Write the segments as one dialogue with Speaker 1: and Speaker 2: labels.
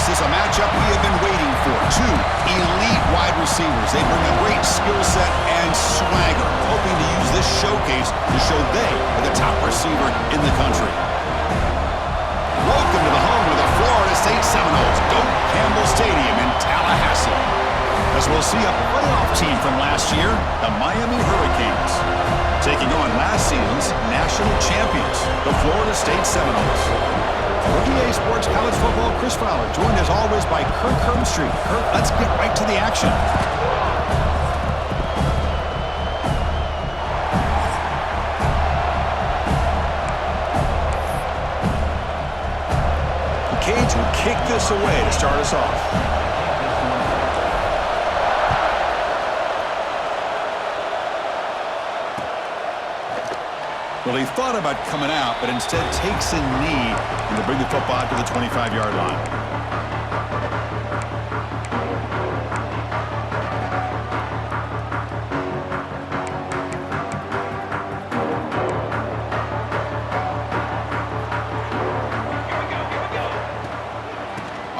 Speaker 1: This is a matchup we have been waiting for. Two elite wide receivers. They bring a great skill set and swagger, hoping to use this showcase to show they are the top receiver in the country. Welcome to the home of the Florida State Seminoles, Doak Campbell Stadium in Tallahassee. As we'll see a playoff team from last year, the Miami Hurricanes, taking on last season's national champions, the Florida State Seminoles. For EA Sports College Football, Chris Fowler, joined as always by Kirk Herbstreit. Kirk, let's get right to the action. The Canes will kick this away to start us off. Well, he thought about coming out, but instead takes a knee and to bring the football to the 25-yard line.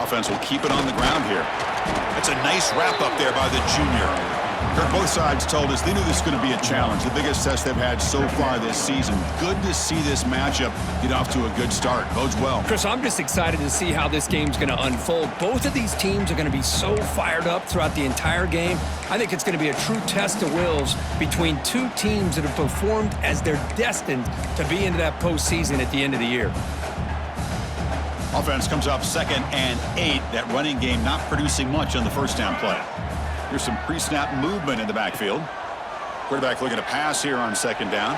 Speaker 1: Offense will keep it on the ground here. It's a nice wrap up there by the junior. Kirk, both sides told us they knew this was going to be a challenge, the biggest test they've had so far this season. Good to see this matchup get off to a good start. Bodes well.
Speaker 2: Chris, I'm just excited to see how this game's going to unfold. Both of these teams are going to be so fired up throughout the entire game. I think it's going to be a true test of wills between two teams that have performed as they're destined to be into that postseason at the end of the year.
Speaker 1: Offense comes up 2nd and 8. That running game not producing much on the first down play. Here's some pre-snap movement in the backfield. Quarterback looking to pass here on 2nd down.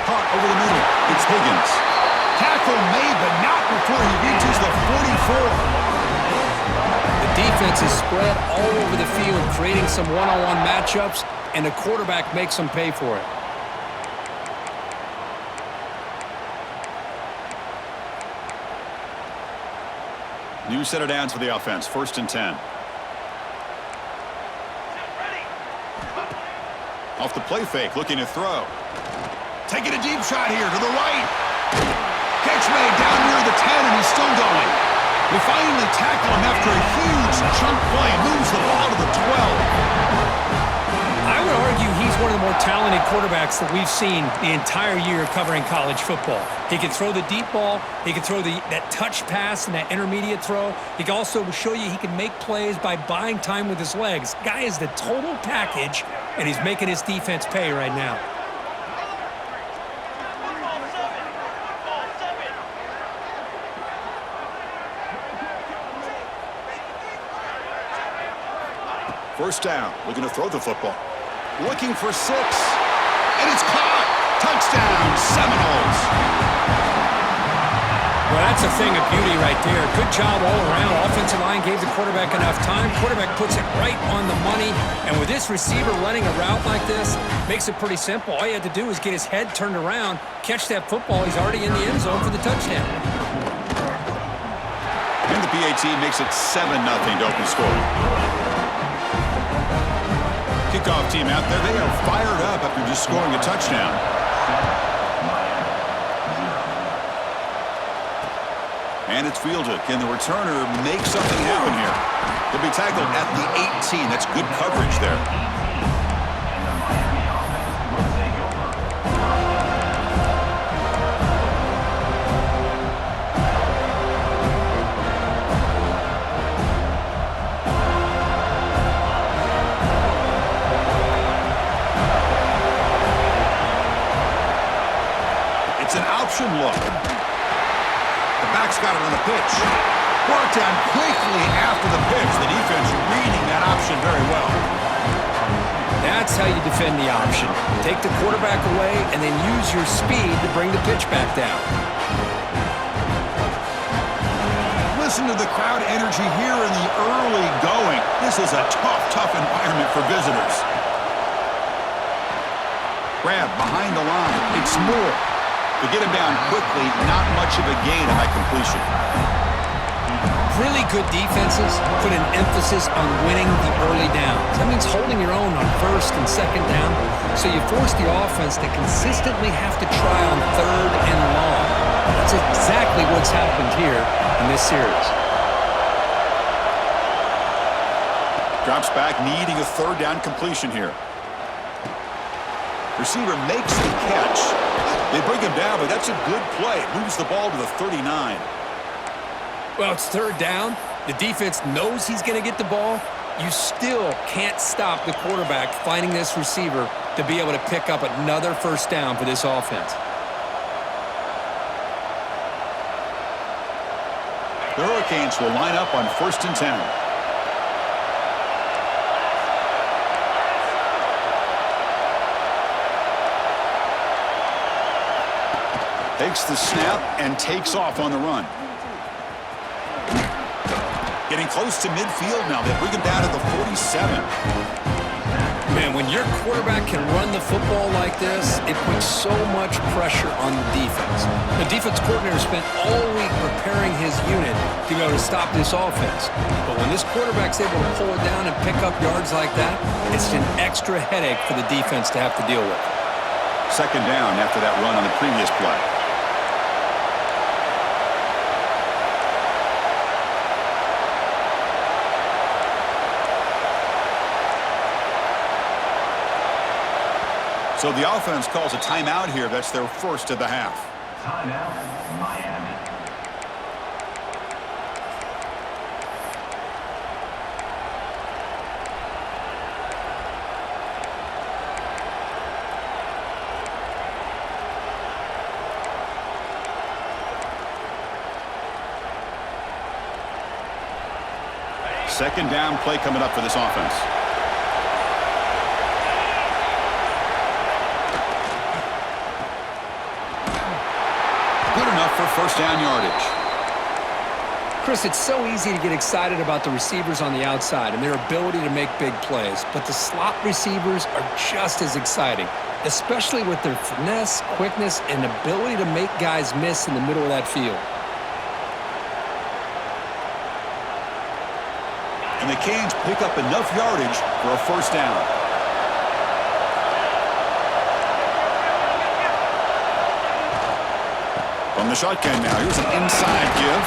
Speaker 1: Caught over the middle. It's Higgins. Tackle made, but not before he reaches the 44.
Speaker 2: The defense is spread all over the field, creating some one-on-one matchups, and the quarterback makes them pay for it.
Speaker 1: New set of downs for the offense. 1st and 10. Off the play fake, looking to throw. Taking a deep shot here to the right. Catch made down near the 10, and he's still going. We finally tackle him after a huge chunk play. Moves the ball to the 12.
Speaker 2: I would argue he's one of the more talented quarterbacks that we've seen the entire year covering college football. He can throw the deep ball. He can throw that touch pass and that intermediate throw. He can also show you he can make plays by buying time with his legs. Guy is the total package, and he's making his defense pay right now.
Speaker 1: First down, looking to throw the football. Looking for 6. And it's caught. Touchdown, Seminoles.
Speaker 2: Well, that's a thing of beauty right there. Good job all around. Offensive line gave the quarterback enough time. Quarterback puts it right on the money. And with this receiver running a route like this, makes it pretty simple. All you had to do is get his head turned around, catch that football. He's already in the end zone for the touchdown.
Speaker 1: And the PAT makes it 7-0 to open score. Kickoff team out there, they are fired up after just scoring a touchdown. And it's fielded. Can the returner make something happen here? He'll be tackled at the 18. That's good coverage there. It's an option look. The back's got it on the pitch. Brought down quickly after the pitch. The defense reading that option very well.
Speaker 2: That's how you defend the option. Take the quarterback away and then use your speed to bring the pitch back down.
Speaker 1: Listen to the crowd energy here in the early going. This is a tough environment for visitors. Grab behind the line. It's Moore. To get him down quickly, not much of a gain on that completion.
Speaker 2: Really good defenses put an emphasis on winning the early downs. That means holding your own on 1st and 2nd down, so you force the offense to consistently have to try on 3rd and long. That's exactly what's happened here in this series.
Speaker 1: Drops back, needing a third down completion here. Receiver makes the catch. They bring him down, but that's a good play. It moves the ball to the 39.
Speaker 2: Well, it's third down. The defense knows he's going to get the ball. You still can't stop the quarterback finding this receiver to be able to pick up another first down for this offense.
Speaker 1: The Hurricanes will line up on 1st and 10. Takes the snap and takes off on the run. Getting close to midfield now. They bring him down to the 47.
Speaker 2: Man, when your quarterback can run the football like this, it puts so much pressure on the defense. The defense coordinator spent all week preparing his unit to be able to stop this offense. But when this quarterback's able to pull it down and pick up yards like that, it's an extra headache for the defense to have to deal with.
Speaker 1: 2nd down after that run on the previous play. So the offense calls a timeout here. That's their first of the half.
Speaker 3: Timeout, Miami.
Speaker 1: Second down play coming up for this offense. For first down yardage.
Speaker 2: Chris, it's so easy to get excited about the receivers on the outside and their ability to make big plays, but the slot receivers are just as exciting, especially with their finesse, quickness, and ability to make guys miss in the middle of that field.
Speaker 1: And the Canes pick up enough yardage for a first down. From the shotgun now, here's an inside give.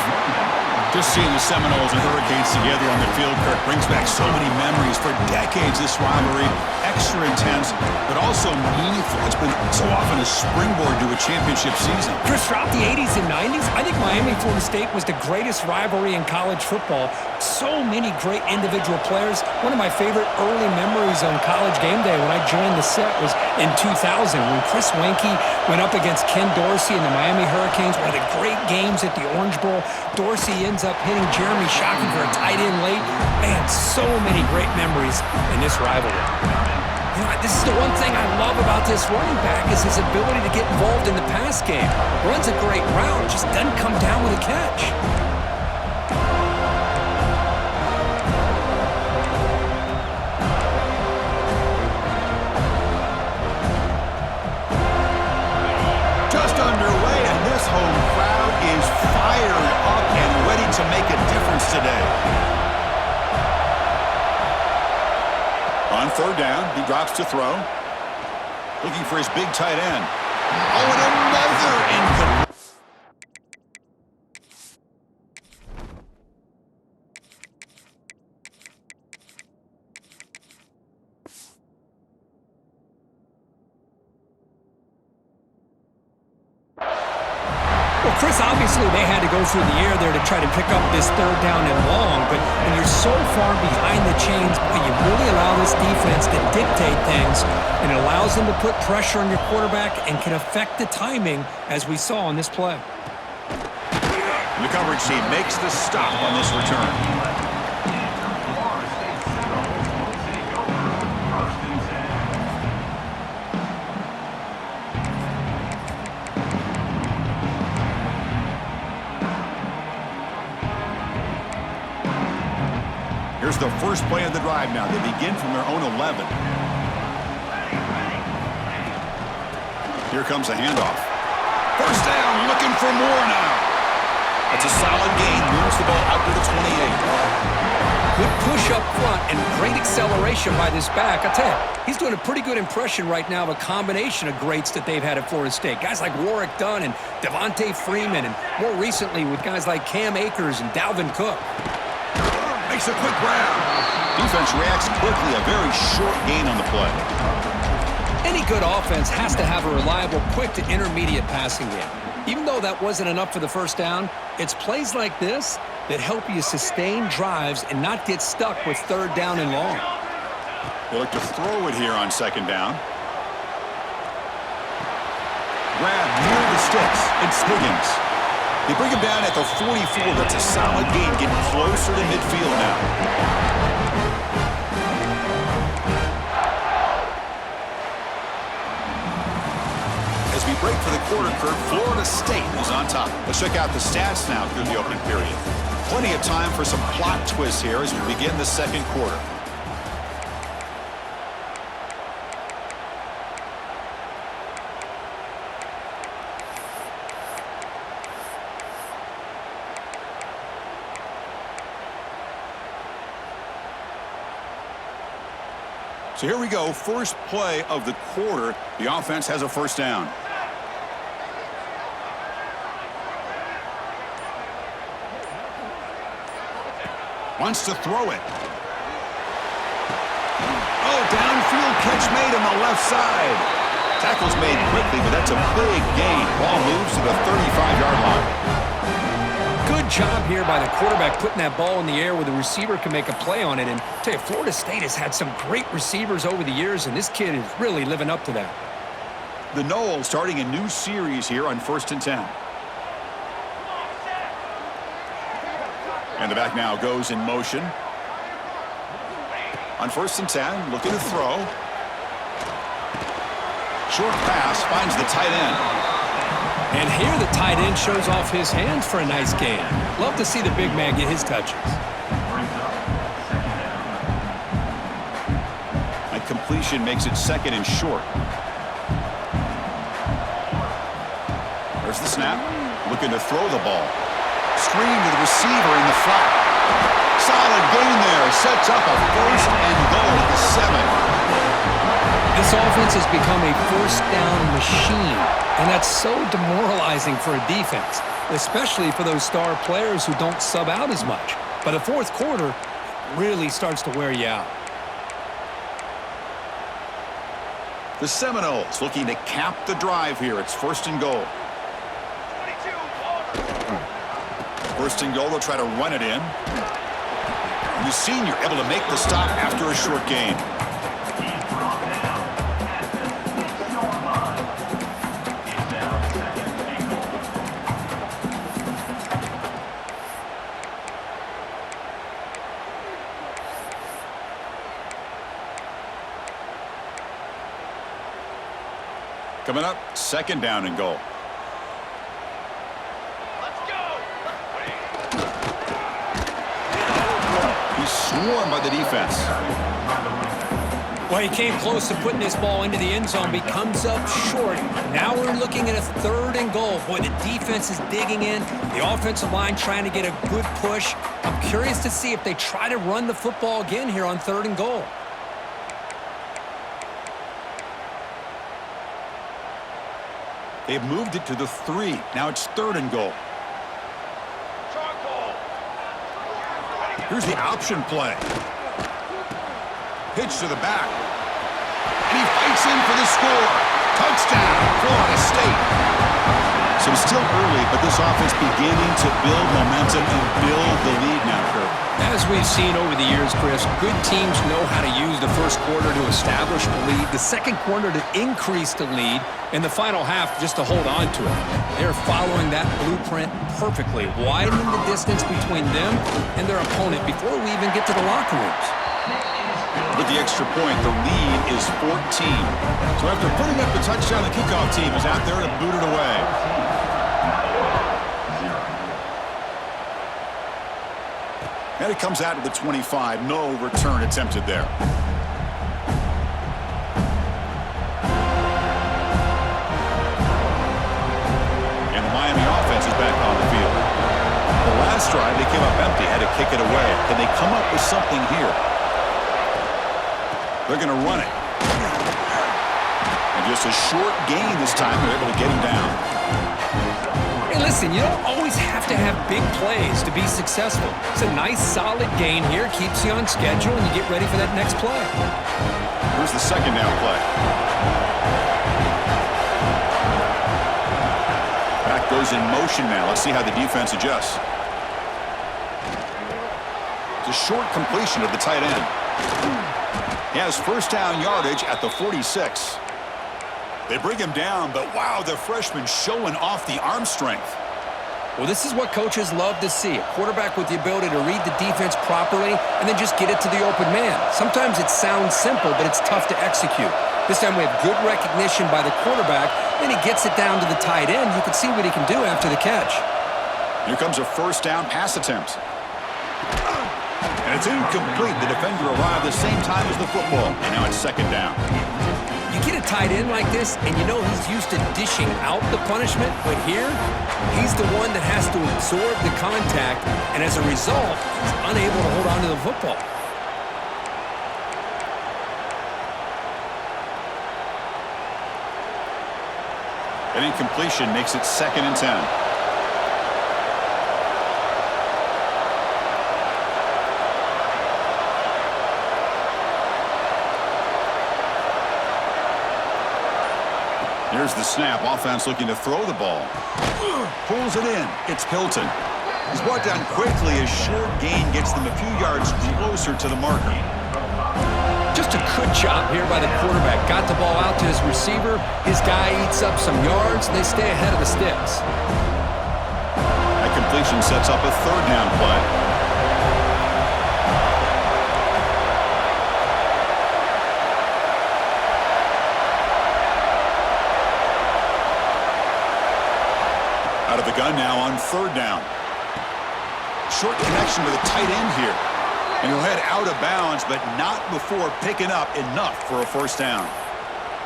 Speaker 1: Just seeing the Seminoles and Hurricanes together on the field, Kirk, brings back so many memories. For decades, this rivalry, extra intense, but also meaningful. It's been so often a springboard to a championship season.
Speaker 2: Chris, throughout the 80s and 90s, I think Miami-Florida State was the greatest rivalry in college football. So many great individual players. One of my favorite early memories on College Game Day when I joined the set was in 2000 when Chris Weinke went up against Ken Dorsey and the Miami Hurricanes. One of the great games at the Orange Bowl. Dorsey ends up hitting Jeremy Shockey for a tight end late. Man, so many great memories in this rivalry. You know, this is the one thing I love about this running back is his ability to get involved in the pass game. Runs a great route, just doesn't come down with a catch.
Speaker 1: Just underway, and this home crowd is fired up and ready to make a difference today. On third down, he drops to throw. Looking for his big tight end. Oh, and another incomplete.
Speaker 2: Chris, obviously they had to go through the air there to try to pick up this third down and long, but when you're so far behind the chains, boy, you really allow this defense to dictate things, and it allows them to put pressure on your quarterback and can affect the timing, as we saw on this play.
Speaker 1: The coverage team makes the stop on this return. Here's the first play of the drive now. They begin from their own 11. Here comes a handoff. First down, looking for more now. That's a solid gain. Moves the ball out to the 28.
Speaker 2: Good push up front and great acceleration by this back. I tell you, he's doing a pretty good impression right now of a combination of greats that they've had at Florida State. Guys like Warwick Dunn and Devontae Freeman, and more recently with guys like Cam Akers and Dalvin Cook.
Speaker 1: Makes a quick grab. Defense reacts quickly. A very short gain on the play.
Speaker 2: Any good offense has to have a reliable, quick to intermediate passing game. Even though that wasn't enough for the first down, it's plays like this that help you sustain drives and not get stuck with third down and long.
Speaker 1: They look to throw it here on second down. Grab near the sticks. It's Higgins. They bring him down at the 44. That's a solid gain, getting closer to midfield now. As we break for the quarter, Kurt, Florida State is on top. Let's check out the stats now through the opening period. Plenty of time for some plot twists here as we begin the second quarter. So here we go, first play of the quarter. The offense has a first down. Wants to throw it. Oh, downfield catch made on the left side. Tackle's made quickly, but that's a big gain. Ball moves to the 35-yard line.
Speaker 2: Good job here by the quarterback putting that ball in the air where the receiver can make a play on it. And I tell you, Florida State has had some great receivers over the years, and this kid is really living up to that.
Speaker 1: The Noles starting a new series here on 1st and 10. And the back now goes in motion. On 1st and 10, looking to throw. Short pass finds the tight end.
Speaker 2: And here the tight end shows off his hands for a nice gain. Love to see the big man get his touches.
Speaker 1: And completion makes it second and short. There's the snap. Looking to throw the ball. Screen to the receiver in the flat. Solid gain there. Sets up a first and goal at the 7.
Speaker 2: This offense has become a first down machine, and that's so demoralizing for a defense, especially for those star players who don't sub out as much. But the fourth quarter really starts to wear you out.
Speaker 1: The Seminoles looking to cap the drive here. It's first and goal. First and goal, they'll try to run it in. And the senior able to make the stop after a short gain. Coming up, second down and goal. He's swarmed by the defense.
Speaker 2: Well, he came close to putting this ball into the end zone, but he comes up short. Now we're looking at a third and goal. Boy, the defense is digging in. The offensive line trying to get a good push. I'm curious to see if they try to run the football again here on third and goal.
Speaker 1: They've moved it to the 3. Now it's third and goal. Here's the option play. Pitch to the back. And he fights in for the score. Touchdown, Florida State. So it's still early, but this offense beginning to build momentum and build the lead now, Kurt.
Speaker 2: As we've seen over the years, Chris, good teams know how to use the first quarter to establish the lead, the second quarter to increase the lead, and the final half just to hold on to it. They're following that blueprint perfectly, widening the distance between them and their opponent before we even get to the locker rooms.
Speaker 1: With the extra point, the lead is 14. So after putting up the touchdown, the kickoff team is out there to boot it away. And it comes out of the 25. No return attempted there. And the Miami offense is back on the field. The last drive, they came up empty, had to kick it away. Can they come up with something here? They're going to run it. And just a short gain this time. They're able to get him down.
Speaker 2: Hey, listen, you don't always have to have big plays to be successful. It's a nice, solid gain here. Keeps you on schedule, and you get ready for that next play.
Speaker 1: Here's the second down play. Back goes in motion now. Let's see how the defense adjusts. It's a short completion of the tight end. He has first down yardage at the 46. They bring him down, but wow, the freshman showing off the arm strength.
Speaker 2: Well, this is what coaches love to see. A quarterback with the ability to read the defense properly and then just get it to the open man. Sometimes it sounds simple, but it's tough to execute. This time we have good recognition by the quarterback, then he gets it down to the tight end. You can see what he can do after the catch.
Speaker 1: Here comes a first down pass attempt. And it's incomplete. The defender arrived the same time as the football, and now it's second down.
Speaker 2: You get a tight end like this, and you know he's used to dishing out the punishment, but here, he's the one that has to absorb the contact, and as a result, he's unable to hold on to the football.
Speaker 1: An incompletion makes it 2nd and 10. Here's the snap. Offense looking to throw the ball. Pulls it in. It's Hilton. He's brought down quickly. A short gain gets them a few yards closer to the marker.
Speaker 2: Just a good job here by the quarterback. Got the ball out to his receiver. His guy eats up some yards, and they stay ahead of the sticks.
Speaker 1: That completion sets up a third down play. Out of the gun now on third down. Short connection to the tight end here. And he'll head out of bounds, but not before picking up enough for a first down.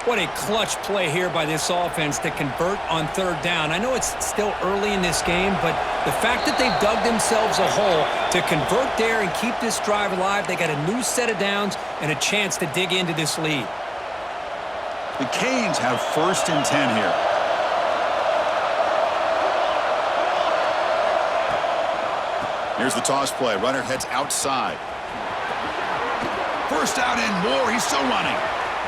Speaker 2: What a clutch play here by this offense to convert on third down. I know it's still early in this game, but the fact that they've dug themselves a hole to convert there and keep this drive alive, they got a new set of downs and a chance to dig into this lead.
Speaker 1: The Canes have 1st and 10 here. Here's the toss play. Runner heads outside. First down and more. He's still running.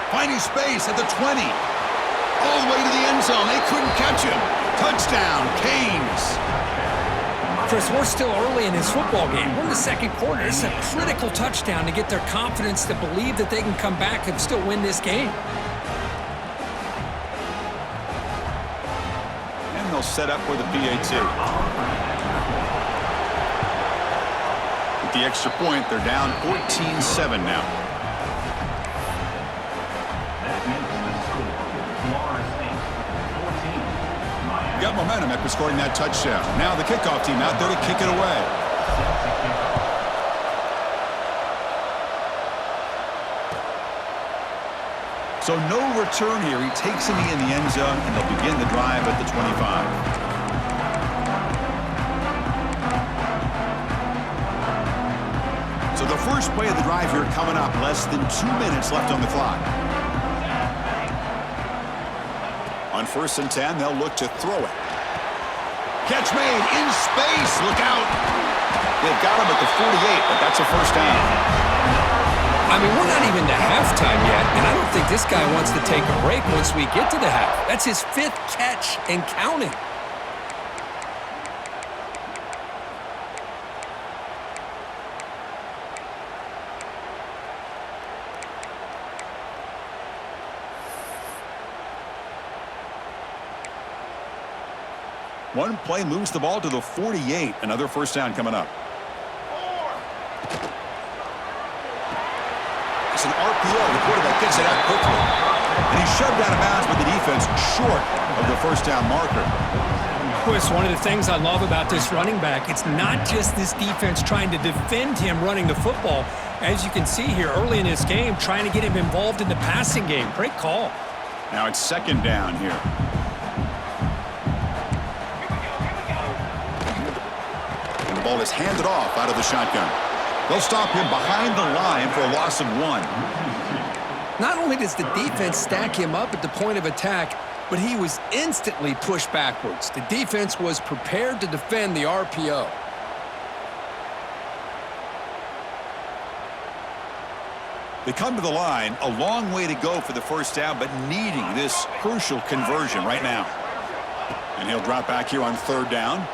Speaker 1: Finding space at the 20. All the way to the end zone. They couldn't catch him. Touchdown, Canes.
Speaker 2: Chris, we're still early in this football game. We're in the second quarter. This is a critical touchdown to get their confidence to believe that they can come back and still win this game.
Speaker 1: And they'll set up for the PAT. The extra point, they're down 14-7 now.
Speaker 3: That makes the score Florida State 14, Miami.
Speaker 1: Got momentum after scoring that touchdown. Now the kickoff team out there to kick it away. So no return here. He takes it in the end zone, and they'll begin the drive at the 25. So the first play of the drive here coming up. Less than 2 minutes left on the clock. On 1st and 10, they'll look to throw it. Catch made in space. Look out. They've got him at the 48, but that's a first down.
Speaker 2: I mean, we're not even to halftime yet, and I don't think this guy wants to take a break once we get to the half. That's his 5th catch and counting.
Speaker 1: One play moves the ball to the 48. Another first down coming up. It's an RPO. The quarterback gets it out quickly. And he's shoved out of bounds with the defense short of the first down marker.
Speaker 2: Chris, one of the things I love about this running back, it's not just this defense trying to defend him running the football. As you can see here early in this game, trying to get him involved in the passing game. Great call.
Speaker 1: Now it's second down here. And the ball is handed off out of the shotgun. They'll stop him behind the line for a loss of 1.
Speaker 2: Not only does the defense stack him up at the point of attack,
Speaker 4: but he was instantly pushed backwards. The defense was prepared to defend the RPO.
Speaker 1: They come to the line, a long way to go for the first down, but needing this crucial conversion right now. And he'll drop back here on third down.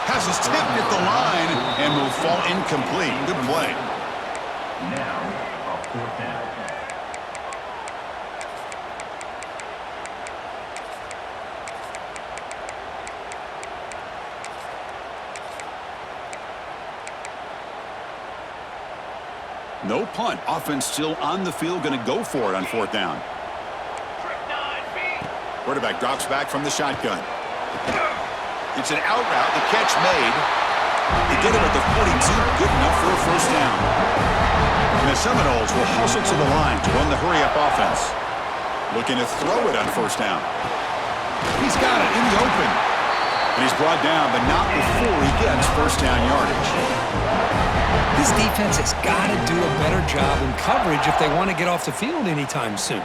Speaker 1: Has his tipped at the line and will fall incomplete. Good play.
Speaker 3: Now, a fourth down.
Speaker 1: No punt. Offense still on the field, going to go for it on fourth down. Quarterback drops back from the shotgun. It's an out route. The catch made. They get him at the 42. Good enough for a first down. And the Seminoles will hustle to the line to run the hurry-up offense. Looking to throw it on first down. He's got it in the open. And he's brought down, but not before he gets first down yardage.
Speaker 2: This defense has got to do a better job in coverage if they want to get off the field anytime soon.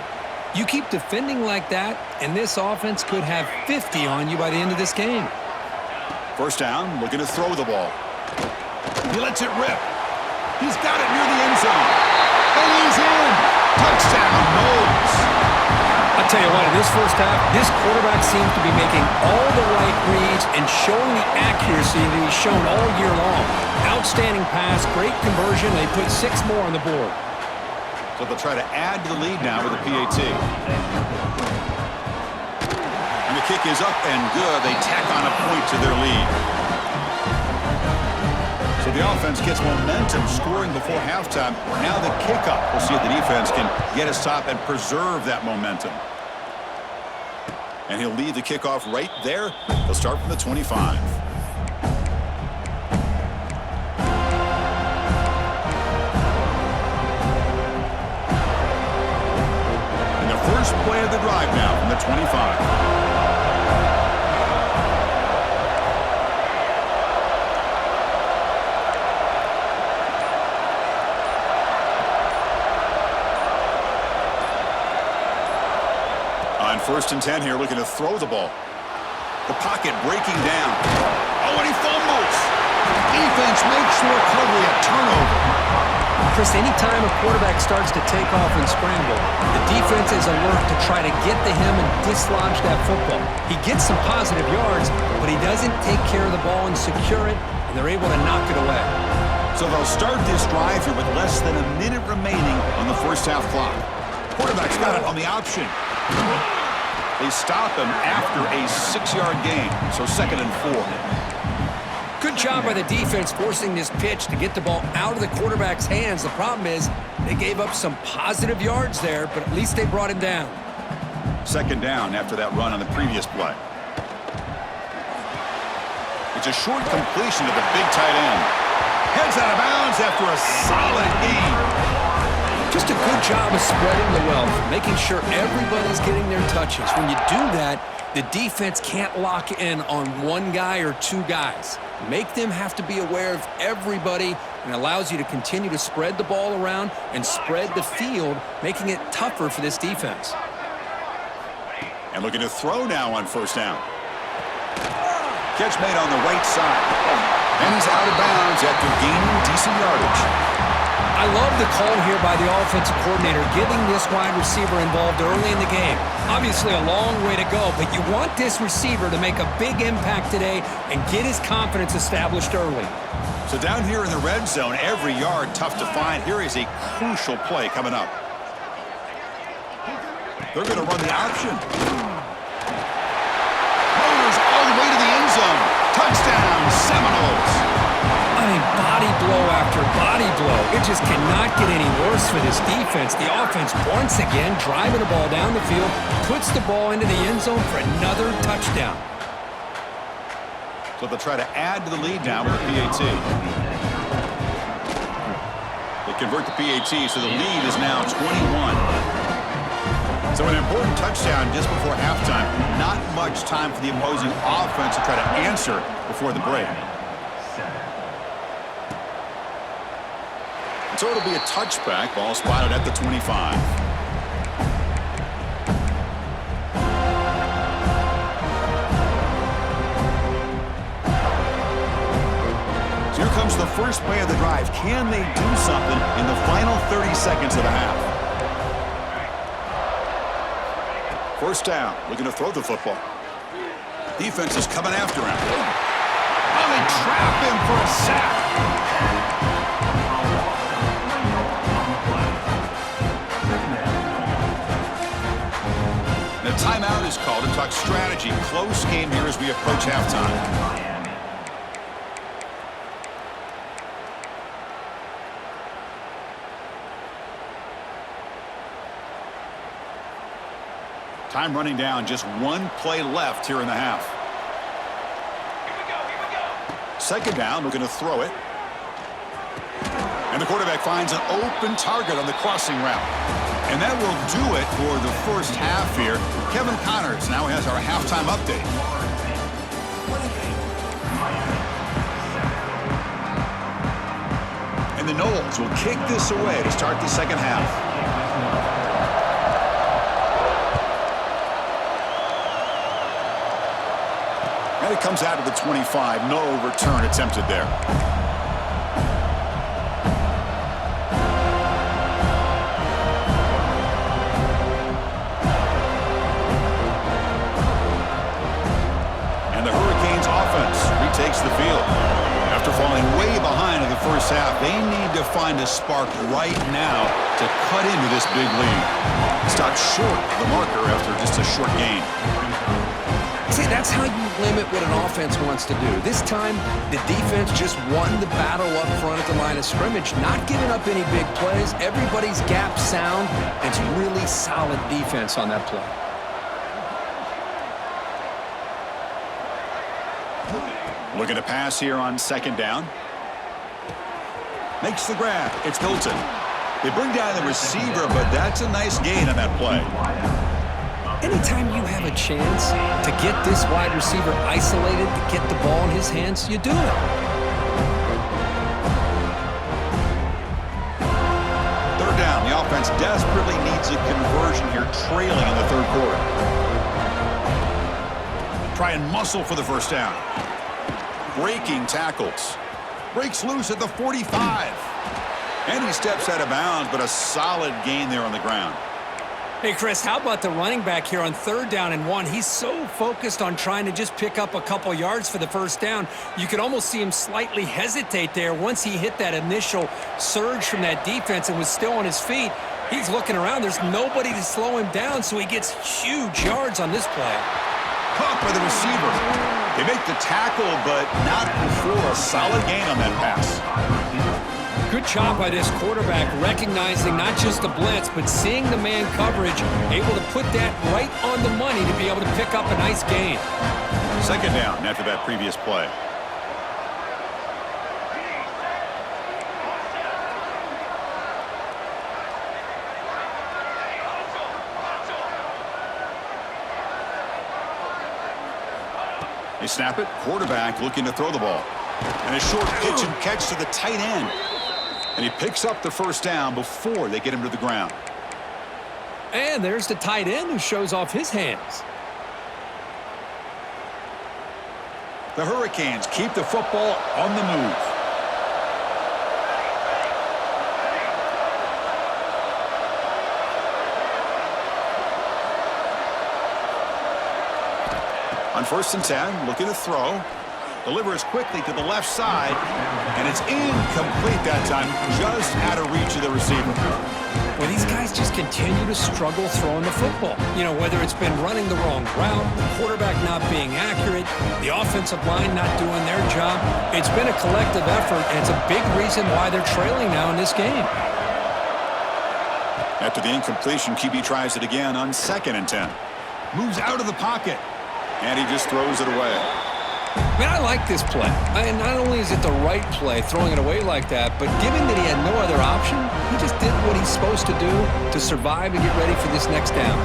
Speaker 2: You keep defending like that, and this offense could have 50 on you by the end of this game.
Speaker 1: First down, looking to throw the ball. He lets it rip. He's got it near the end zone. And he's in. Touchdown, Knowles.
Speaker 2: I'll tell you what, in this first half, this quarterback seems to be making all the right reads and showing the accuracy that he's shown all year long. Outstanding pass, great conversion. They put 6 more on the board.
Speaker 1: So they'll try to add to the lead now with a PAT. And the kick is up and good. They tack on a point to their lead. So the offense gets momentum scoring before halftime. Now the kickoff. We'll see if the defense can get a stop and preserve that momentum. And he'll lead the kickoff right there. They'll start from the 25. First play of the drive now from the 25. On 1st and 10 here, looking to throw the ball. The pocket breaking down. Oh, and he fumbles. Defense makes the recovery a turnover.
Speaker 2: Chris, anytime a quarterback starts to take off and scramble, the defense is alert to try to get to him and dislodge that football. He gets some positive yards, but he doesn't take care of the ball and secure it, and they're able to knock it away.
Speaker 1: So they'll start this drive here with less than a minute remaining on the first half clock. Quarterback's got it on the option. They stop him after a 6-yard gain, so 2nd and 4.
Speaker 2: Good job by the defense forcing this pitch to get the ball out of the quarterback's hands. The problem is they gave up some positive yards there, but at least they brought him down.
Speaker 1: 2nd down after that run on the previous play. It's a short completion to the big tight end. Heads out of bounds after a solid game.
Speaker 2: Just a good job of spreading the wealth, making sure everybody's getting their touches. When you do that, the defense can't lock in on one guy or 2 guys. Make them have to be aware of everybody, and allows you to continue to spread the ball around and spread the field, making it tougher for this defense.
Speaker 1: And looking to throw now on 1st down. Catch made on the right side. And he's out of bounds after gaining decent yardage.
Speaker 2: I love the call here by the offensive coordinator, getting this wide receiver involved early in the game. Obviously a long way to go, but you want this receiver to make a big impact today and get his confidence established early.
Speaker 1: So down here in the red zone, every yard tough to find. Here is a crucial play coming up. They're going to run the option. Motors all the way to the end zone. Touchdown, Seminoles.
Speaker 2: I mean, body blow after body blow. It just cannot get any worse for this defense. The offense, once again, driving the ball down the field, puts the ball into the end zone for another touchdown.
Speaker 1: So they'll try to add to the lead now with the PAT. They convert the PAT, so the lead is now 21. So an important touchdown just before halftime. Not much time for the opposing offense to try to answer before the break. So it'll be a touchback. Ball spotted at the 25. Here comes the first play of the drive. Can they do something in the final 30 seconds of the half? First down, looking to throw the football. Defense is coming after him. Oh, they trap him for a sack. The timeout is called to talk strategy. Close game here as we approach halftime. Time running down, just one play left here in the half. Second down, looking to throw it. And the quarterback finds an open target on the crossing route. And that will do it for the first half here. Kevin Connors now has our halftime update. And the Noles will kick this away to start the second half. And it comes out of the 25. No return attempted there. And the Hurricanes offense retakes the field. After falling way behind in the first half, they need to find a spark right now to cut into this big lead. Stopped short of the marker after just a short gain.
Speaker 4: See, that's how you limit what an offense wants to do. This time, the defense just won the battle up front at the line of scrimmage, not giving up any big plays. Everybody's gap sound. It's really solid defense on that play.
Speaker 1: Looking to pass here on second down. Makes the grab. It's Hilton. They bring down the receiver, but that's a nice gain on that play.
Speaker 4: Anytime you have a chance to get this wide receiver isolated, to get the ball in his hands, you do it.
Speaker 1: Third down. The offense desperately needs a conversion here, trailing in the third quarter. Try and muscle for the first down. Breaking tackles. Breaks loose at the 45. And he steps out of bounds, but a solid gain there on the ground.
Speaker 2: Hey, Chris, how about the running back here on third down and 1? He's so focused on trying to just pick up a couple yards for the first down. You could almost see him slightly hesitate there once he hit that initial surge from that defense and was still on his feet. He's looking around. There's nobody to slow him down, so he gets huge yards on this play.
Speaker 1: Caught by the receiver. They make the tackle, but not before a solid gain on that pass.
Speaker 2: Good job by this quarterback, recognizing not just the blitz, but seeing the man coverage, able to put that right on the money to be able to pick up a nice gain.
Speaker 1: Second down after that previous play. They snap it. Quarterback looking to throw the ball. And a short pitch and catch to the tight end. And he picks up the first down before they get him to the ground.
Speaker 2: And there's the tight end who shows off his hands.
Speaker 1: The Hurricanes keep the football on the move. On first and 10, looking to throw. Delivers quickly to the left side, and it's incomplete that time, just out of reach of the receiver.
Speaker 2: Well, these guys just continue to struggle throwing the football. You know, whether it's been running the wrong route, the quarterback not being accurate, the offensive line not doing their job. It's been a collective effort, and it's a big reason why they're trailing now in this game.
Speaker 1: After the incompletion, QB tries it again on second and 10. Moves out of the pocket, and he just throws it away.
Speaker 2: Man, I like this play. And not only is it the right play, throwing it away like that, but given that he had no other option, he just did what he's supposed to do to survive and get ready for this next down.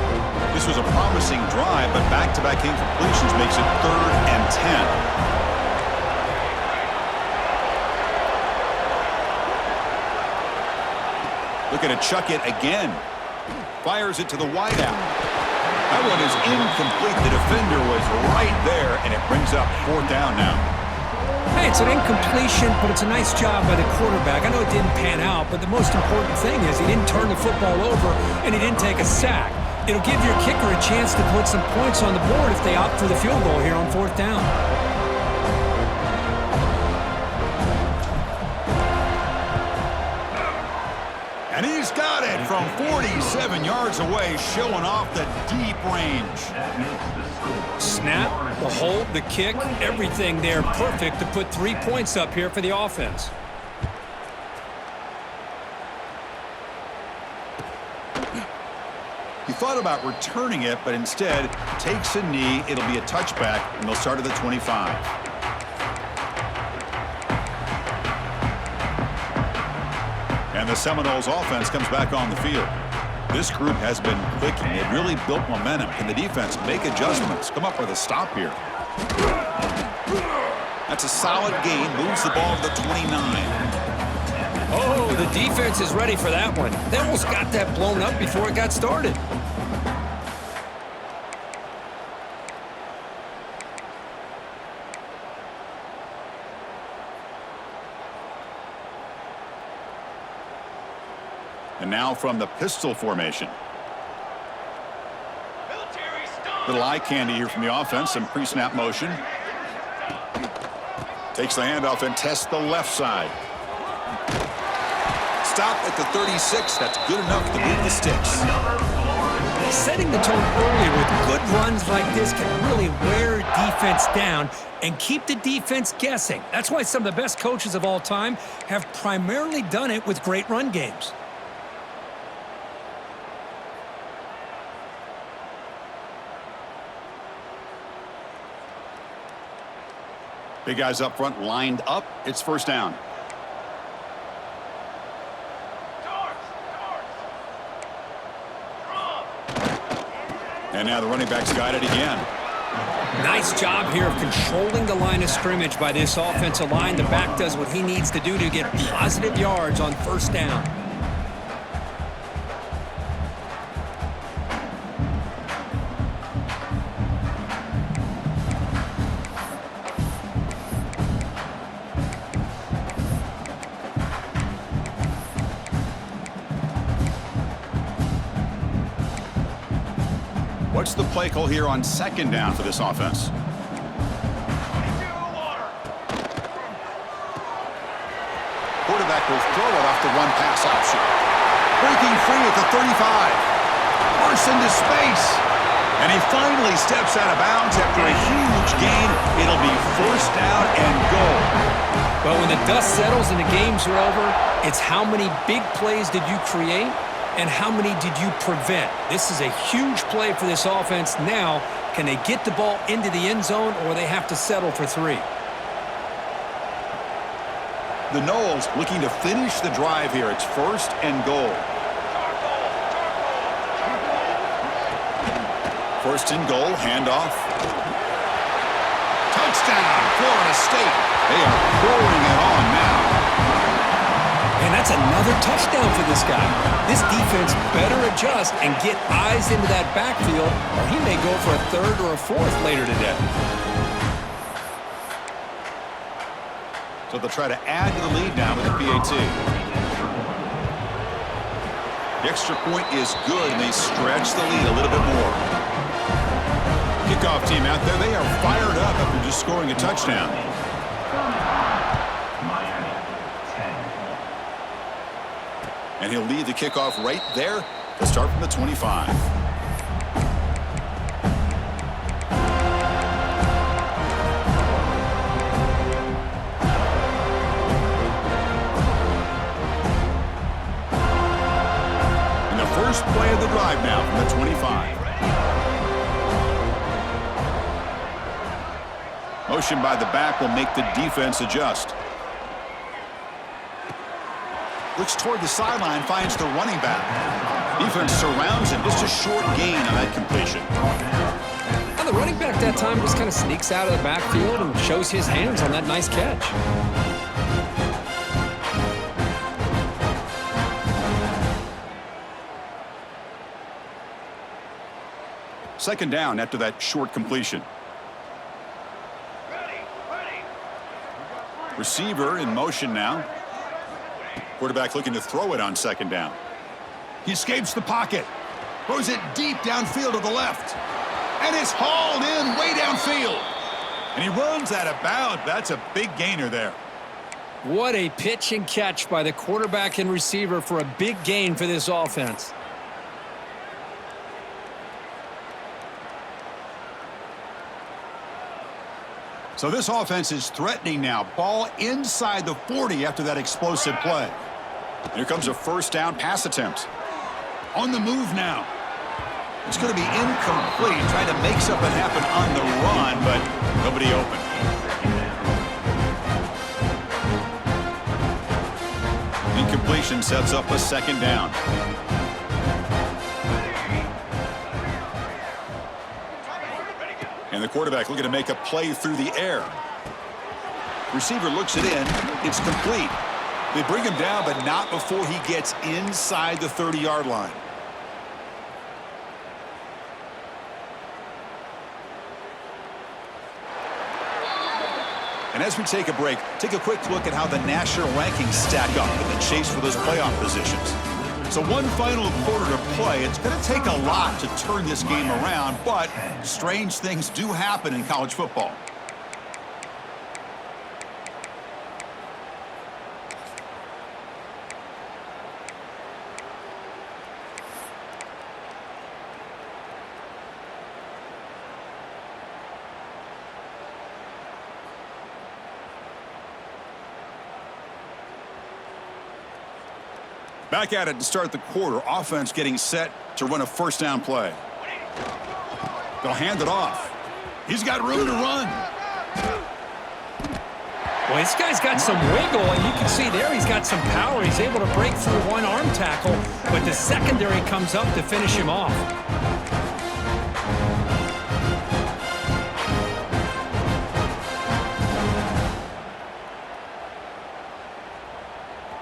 Speaker 1: This was a promising drive, but back-to-back incompletions makes it 3rd and 10. Looking to chuck it again. Fires it to the wideout. That one is incomplete. The defender was right there, and it brings up 4th down now.
Speaker 2: Hey, It's an incompletion, but it's a nice job by the quarterback. I know it didn't pan out, but the most important thing is he didn't turn the football over and he didn't take a sack. It'll give your kicker a chance to put some points on the board if they opt for the field goal here on 4th down.
Speaker 1: And he's got it from 47 yards away, showing off the deep range.
Speaker 2: Snap, the hold, the kick, everything there perfect to put 3 points up here for the offense.
Speaker 1: He thought about returning it, but instead takes a knee. It'll be a touchback, and they'll start at the 25. And the Seminoles offense comes back on the field. This group has been clicking. They've really built momentum. Can the defense make adjustments? Come up with a stop here. That's a solid gain. Moves the ball to the 29.
Speaker 2: Oh, the defense is ready for that one. They almost got that blown up before it got started.
Speaker 1: And now from the pistol formation. Little eye candy here from the offense. Some pre-snap motion. Takes the handoff and tests the left side. Stop at the 36. That's good enough to move the sticks.
Speaker 2: Setting the tone early with good runs like this can really wear defense down and keep the defense guessing. That's why some of the best coaches of all time have primarily done it with great run games.
Speaker 1: Big guys up front lined up. It's 1st down. And now the running back's got it again.
Speaker 2: Nice job here of controlling the line of scrimmage by this offensive line. The back does what he needs to do to get positive yards on 1st down.
Speaker 1: What's the play call here on 2nd down for this offense? Quarterback will throw it off the one pass option. Breaking free at the 35. Bursts into space. And he finally steps out of bounds after a huge gain. It'll be 1st down and goal.
Speaker 2: But when the dust settles and the games are over, it's how many big plays did you create and how many did you prevent? This is a huge play for this offense. Now, can they get the ball into the end zone or they have to settle for 3?
Speaker 1: The Noles looking to finish the drive here. It's 1st and goal. 1st and goal, handoff. Touchdown, Florida State. They are pouring it on now.
Speaker 2: And that's another touchdown for this guy. This defense better adjust and get eyes into that backfield, or he may go for a 3rd or a 4th later today.
Speaker 1: So they'll try to add to the lead now with the PAT. The extra point is good, and they stretch the lead a little bit more. Kickoff team out there, they are fired up after just scoring a touchdown. And he'll lead the kickoff right there to start from the 25. And the first play of the drive now from the 25. Motion by the back will make the defense adjust. Looks toward the sideline, finds the running back. Defense surrounds him. Just a short gain on that completion.
Speaker 2: And the running back that time just kind of sneaks out of the backfield and shows his hands on that nice catch.
Speaker 1: Second down after that short completion. Receiver in motion now. Quarterback looking to throw it on second down. He escapes the pocket. Throws it deep downfield to the left. And it's hauled in way downfield. And he runs out of bounds. That's a big gainer there.
Speaker 2: What a pitch and catch by the quarterback and receiver for a big gain for this offense.
Speaker 1: So this offense is threatening now. Ball inside the 40 after that explosive play. Here comes a first down pass attempt. On the move now. It's going to be incomplete. Trying to make something happen on the run, but nobody open. Incompletion sets up a second down. And the quarterback looking to make a play through the air. Receiver looks it in. It's complete. They bring him down, but not before he gets inside the 30-yard line. And as we take a break, take a quick look at how the national rankings stack up in the chase for those playoff positions. So one final quarter to play. It's going to take a lot to turn this game around, but strange things do happen in college football. Back at it to start the quarter. Offense getting set to run a first down play. They'll hand it off. He's got room to run.
Speaker 2: Well, this guy's got some wiggle, and you can see there he's got some power. He's able to break through one arm tackle, but the secondary comes up to finish him off.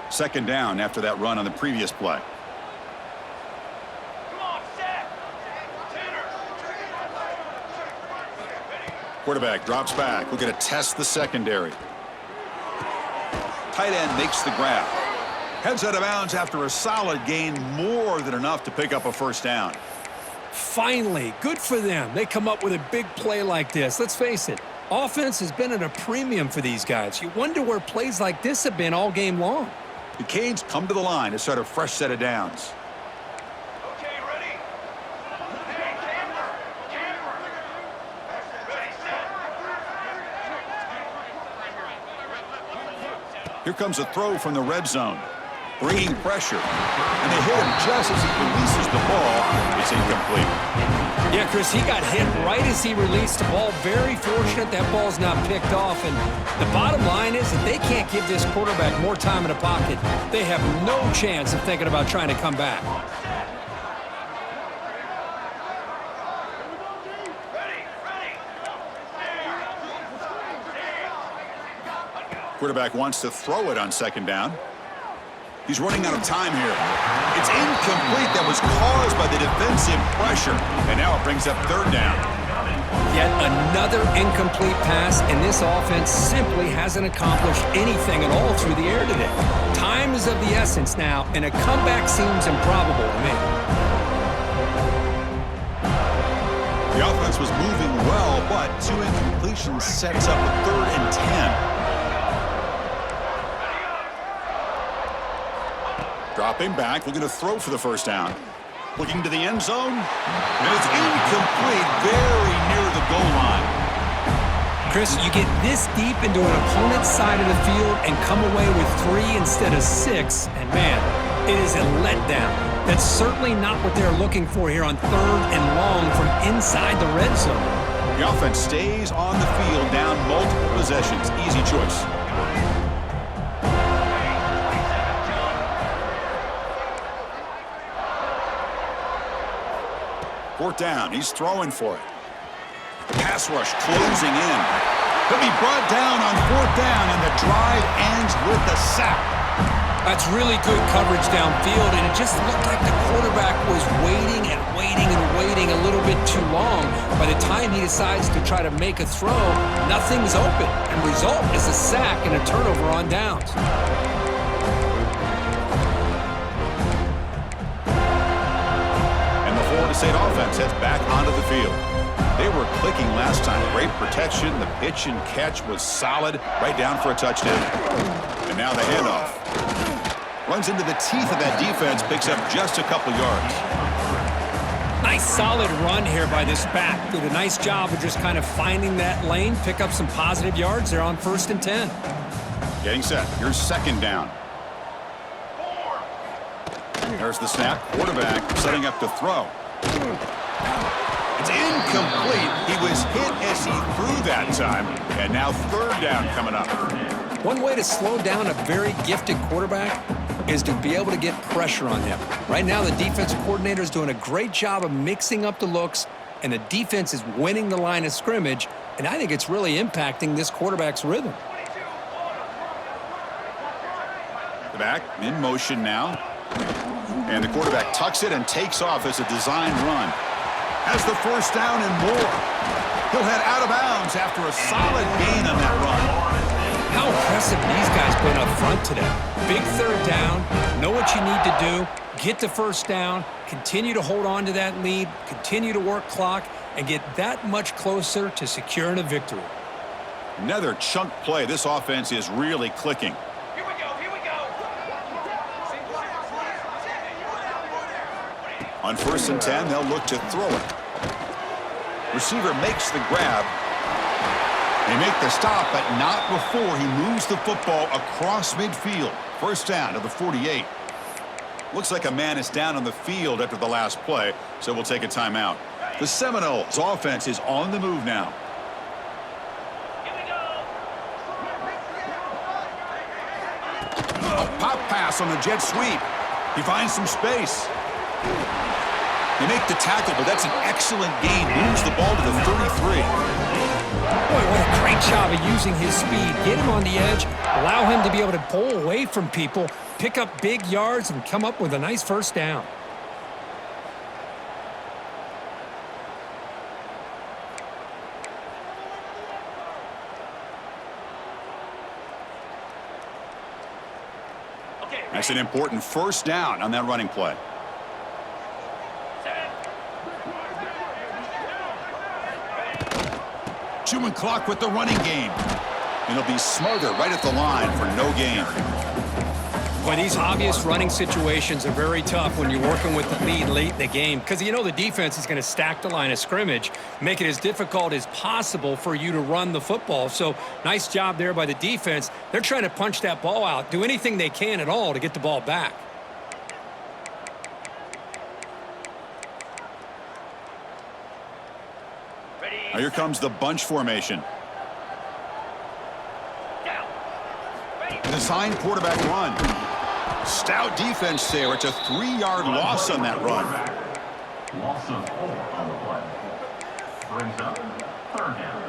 Speaker 1: Second down after that run on the previous play. Quarterback drops back. We're going to test the secondary. Tight end makes the grab. Heads out of bounds after a solid gain, more than enough to pick up a first down.
Speaker 2: Finally, good for them. They come up with a big play like this. Let's face it, offense has been at a premium for these guys. You wonder where plays like this have been all game long.
Speaker 1: The Canes come to the line to start a fresh set of downs.
Speaker 3: Okay, ready? Hey, camera! Ready, set.
Speaker 1: Here comes a throw from the red zone. Bringing pressure. And they hit him just as he releases the ball. It's incomplete.
Speaker 2: Yeah, Chris, he got hit right as he released the ball. Very fortunate that ball's not picked off. And the bottom line is that they can't give this quarterback more time in the pocket. They have no chance of thinking about trying to come back.
Speaker 1: Quarterback wants to throw it on second down. He's running out of time here. It's incomplete. That was caused by the defensive pressure. And now it brings up third down.
Speaker 2: Yet another incomplete pass, and this offense simply hasn't accomplished anything at all through the air today. Time is of the essence now, and a comeback seems improbable to me.
Speaker 1: The offense was moving well, but two incompletions sets up a 3rd and 10. Dropping back, looking to throw for the first down. Looking to the end zone, and it's incomplete, very near the goal line.
Speaker 2: Chris, you get this deep into an opponent's side of the field and come away with 3 instead of 6, and man, it is a letdown. That's certainly not what they're looking for here on 3rd and long from inside the red zone.
Speaker 1: The offense stays on the field, down multiple possessions. Easy choice. Fourth down, he's throwing for it. Pass rush closing in. He'll be brought down on 4th down, and the drive ends with a sack.
Speaker 2: That's really good coverage downfield, and it just looked like the quarterback was waiting and waiting and waiting a little bit too long. By the time he decides to try to make a throw, nothing's open, and result is a sack and a turnover on downs.
Speaker 1: And the Florida State offense heads back onto the field. They were clicking last time. Great protection. The pitch and catch was solid, right down for a touchdown. And now the handoff. Runs into the teeth of that defense, picks up just a couple yards.
Speaker 2: Nice solid run here by this back. Did a nice job of just kind of finding that lane, pick up some positive yards there on 1st and 10.
Speaker 1: Getting set. Here's 2nd down. There's the snap. Quarterback setting up to throw. It's incomplete. He was hit as he threw that time. And now 3rd down coming up.
Speaker 2: One way to slow down a very gifted quarterback is to be able to get pressure on him. Right now, the defensive coordinator is doing a great job of mixing up the looks, and the defense is winning the line of scrimmage, and I think it's really impacting this quarterback's rhythm.
Speaker 1: The back in motion now. And the quarterback tucks it and takes off as a design run. Has the 1st down and more. He'll head out of bounds after a solid gain on that run.
Speaker 2: How impressive these guys been up front today. Big 3rd down, know what you need to do, get the 1st down, continue to hold on to that lead, continue to work clock, and get that much closer to securing a victory.
Speaker 1: Another chunk play. This offense is really clicking.
Speaker 3: Here we go, here we go.
Speaker 1: On 1st and 10, they'll look to throw it. Receiver makes the grab. They make the stop, but not before he moves the football across midfield. 1st down to the 48. Looks like a man is down on the field after the last play, so we'll take a timeout. The Seminoles offense is on the move now. A pop pass on the jet sweep. He finds some space. They make the tackle, but that's an excellent gain. Moves the ball to the 33.
Speaker 2: Boy, what a great job of using his speed. Get him on the edge, allow him to be able to pull away from people, pick up big yards, and come up with a nice 1st down.
Speaker 1: That's an important 1st down on that running play. Chewing clock with the running game. And he'll be smarter right at the line for no gain.
Speaker 2: Boy, these obvious running situations are very tough when you're working with the lead late in the game because you know the defense is going to stack the line of scrimmage, make it as difficult as possible for you to run the football. So nice job there by the defense. They're trying to punch that ball out, do anything they can at all to get the ball back.
Speaker 1: Now here comes the bunch formation. Design quarterback run. Stout defense there. It's a 3-yard loss on that run.
Speaker 3: Loss of 4 on the play. Brings up 3rd down.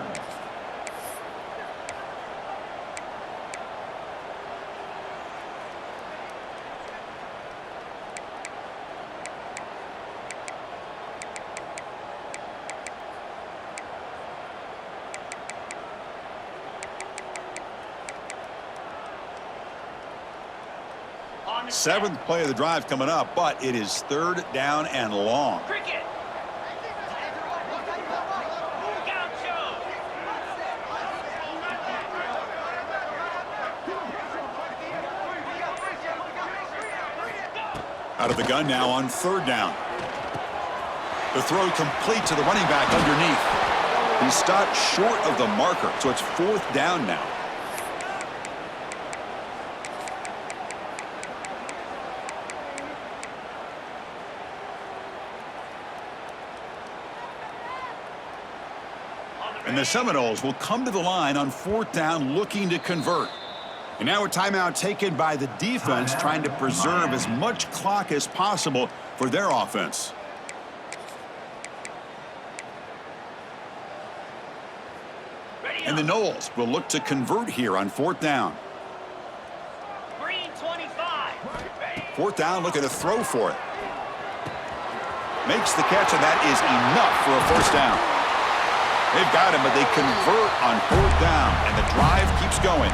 Speaker 1: Seventh play of the drive coming up, but it is 3rd down and long.
Speaker 3: Cricket.
Speaker 1: Out of the gun now on 3rd down. The throw complete to the running back underneath. He stopped short of the marker, so it's 4th down now. And the Seminoles will come to the line on 4th down looking to convert. And now a timeout taken by the defense trying to preserve as much clock as possible for their offense. And the Noles will look to convert here on 4th down.
Speaker 3: Green 25.
Speaker 1: Fourth down, looking to throw for it. Makes the catch, and that is enough for a first down. They've got him, but they convert on fourth down, and the drive keeps going.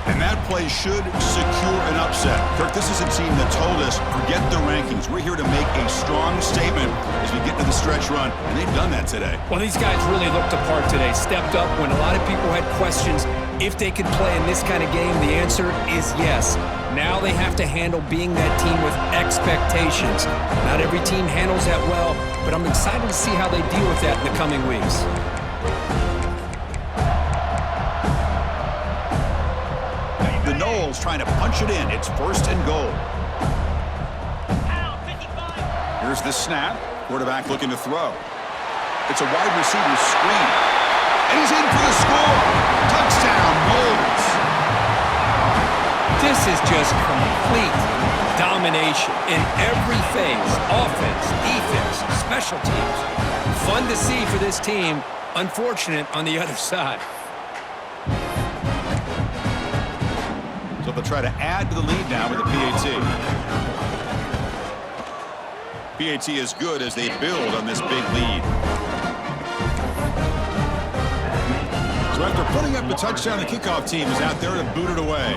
Speaker 1: And that play should secure an upset. Kirk, this is a team that told us, forget the rankings. We're here to make a strong statement as we get to the stretch run, and they've done that today.
Speaker 2: Well, these guys really looked apart today, stepped up when a lot of people had questions if they could play in this kind of game. The answer is yes. Now they have to handle being that team with expectations. Not every team handles that well, but I'm excited to see how they deal with that in the coming weeks.
Speaker 1: The Knowles trying to punch it in. It's first and goal. Here's the snap. Quarterback looking to throw. It's a wide receiver screen. And he's in for the score. Touchdown, Knowles.
Speaker 2: This is just complete domination in every phase. Offense, defense, special teams. Fun to see for this team. Unfortunate on the other side.
Speaker 1: So they'll try to add to the lead now with a PAT. PAT is good as they build on this big lead. So after putting up the touchdown, the kickoff team is out there to boot it away.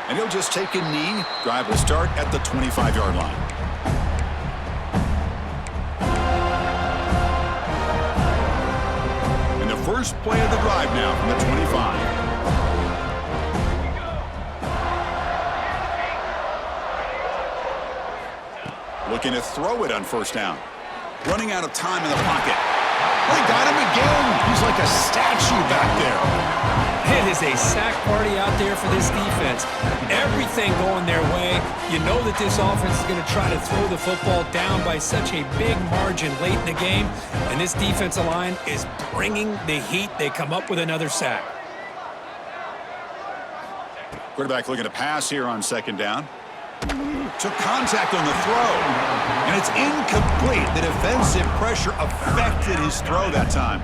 Speaker 1: And he'll just take a knee. Drive will start at the 25-yard line. And the first play of the drive now from the 25. Looking to throw it on first down. Running out of time in the pocket. They got him again. He's like a statue back there.
Speaker 2: It is a sack party out there for this defense. Everything going their way. You know that this offense is going to try to throw the football down by such a big margin late in the game. And this defensive line is bringing the heat. They come up with another sack.
Speaker 1: Quarterback looking to pass here on second down. Took contact on the throw. And it's incomplete. The defensive pressure affected his throw that time.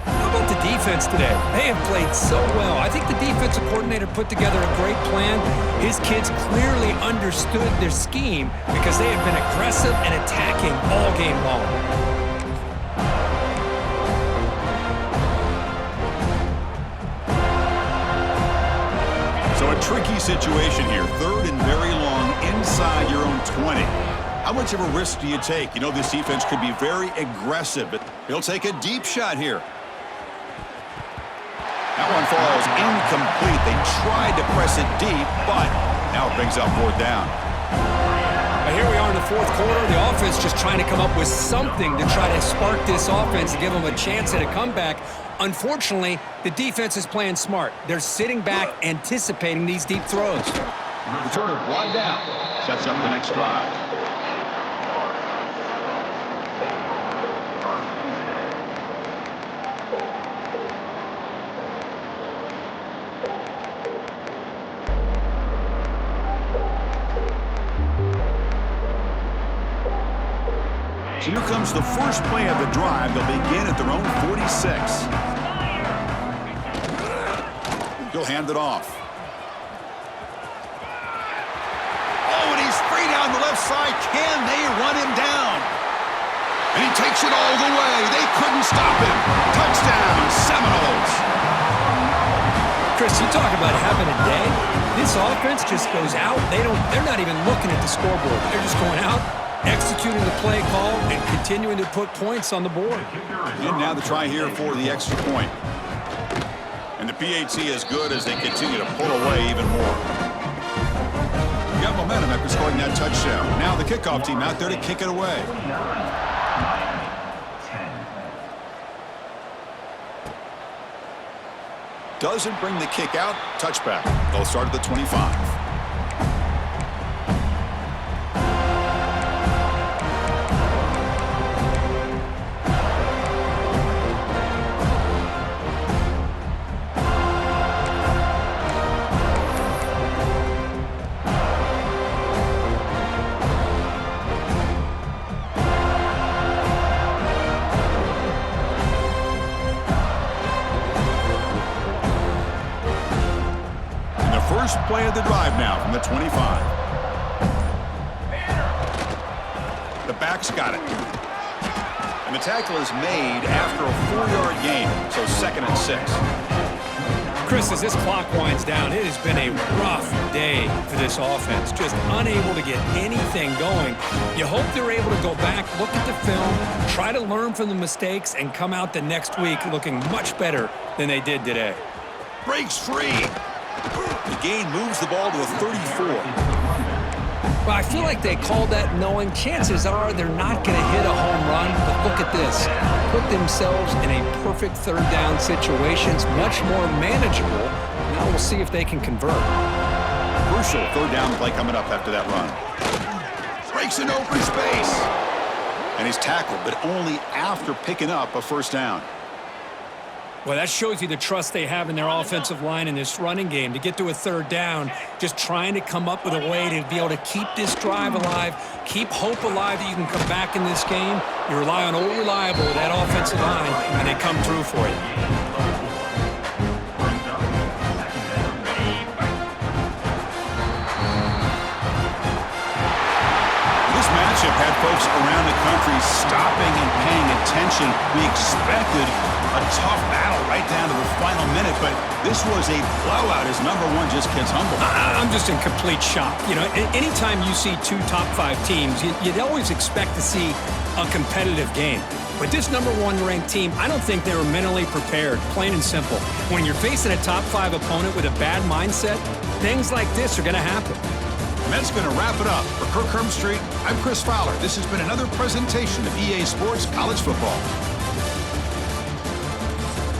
Speaker 2: How about the defense today? They have played so well. I think the defensive coordinator put together a great plan. His kids clearly understood their scheme because they have been aggressive and attacking all game long.
Speaker 1: So a tricky situation here. Third and very long inside your own 20. How much of a risk do you take? You know this defense could be very aggressive, but he'll take a deep shot here. That one falls incomplete. They tried to press it deep, but now it brings up fourth down.
Speaker 2: Here we are in the fourth quarter. The offense just trying to come up with something to try to spark this offense and give them a chance at a comeback. Unfortunately, the defense is playing smart. They're sitting back, anticipating these deep throws.
Speaker 1: Returner brought down. Sets up the next drive. So here comes the first play of the drive. They'll begin at their own 46. He'll hand it off. Oh, and he's free down the left side. Can they run him down? And he takes it all the way. They couldn't stop him. Touchdown, Seminoles.
Speaker 2: Chris, you talk about having a day. This offense just goes out. They're not even looking at the scoreboard. They're just going out, executing the play call, and continuing to put points on the board.
Speaker 1: And now the try here for the extra point. And the PAT is good as they continue to pull away even more. You got momentum after scoring that touchdown. Now the kickoff team out there to kick it away. Doesn't bring the kick out. Touchback. They'll start at the 25. First play of the drive now from the 25. The back's got it. And the tackle is made after a 4-yard gain, so 2nd and 6.
Speaker 2: Chris, as this clock winds down, it has been a rough day for this offense. Just unable to get anything going. You hope they're able to go back, look at the film, try to learn from the mistakes, and come out the next week looking much better than they did today.
Speaker 1: Breaks free. The gain moves the ball to a 34.
Speaker 2: Well, I feel like they called that knowing chances are they're not going to hit a home run, but look at this. Put themselves in a perfect 3rd down situations, much more manageable. Now we'll see if they can convert.
Speaker 1: Crucial 3rd down play coming up after that run. Breaks an open space. And he's tackled, but only after picking up a 1st down.
Speaker 2: Well, that shows you the trust they have in their offensive line in this running game. To get to a 3rd down, just trying to come up with a way to be able to keep this drive alive, keep hope alive that you can come back in this game. You rely on old reliable, that offensive line, and they come through for you.
Speaker 1: This matchup had folks around the country stopping and paying attention. We expected a tough battle right down to the final minute, but this was a blowout as number 1 just gets humbled.
Speaker 2: I'm just in complete shock. You know, anytime you see 2 top 5 teams, you'd always expect to see a competitive game. But this number 1 ranked team, I don't think they were mentally prepared, plain and simple. When you're facing a top 5 opponent with a bad mindset, things like this are going to happen.
Speaker 1: And that's going to wrap it up. For Kirk Street, I'm Chris Fowler. This has been another presentation of EA Sports College Football.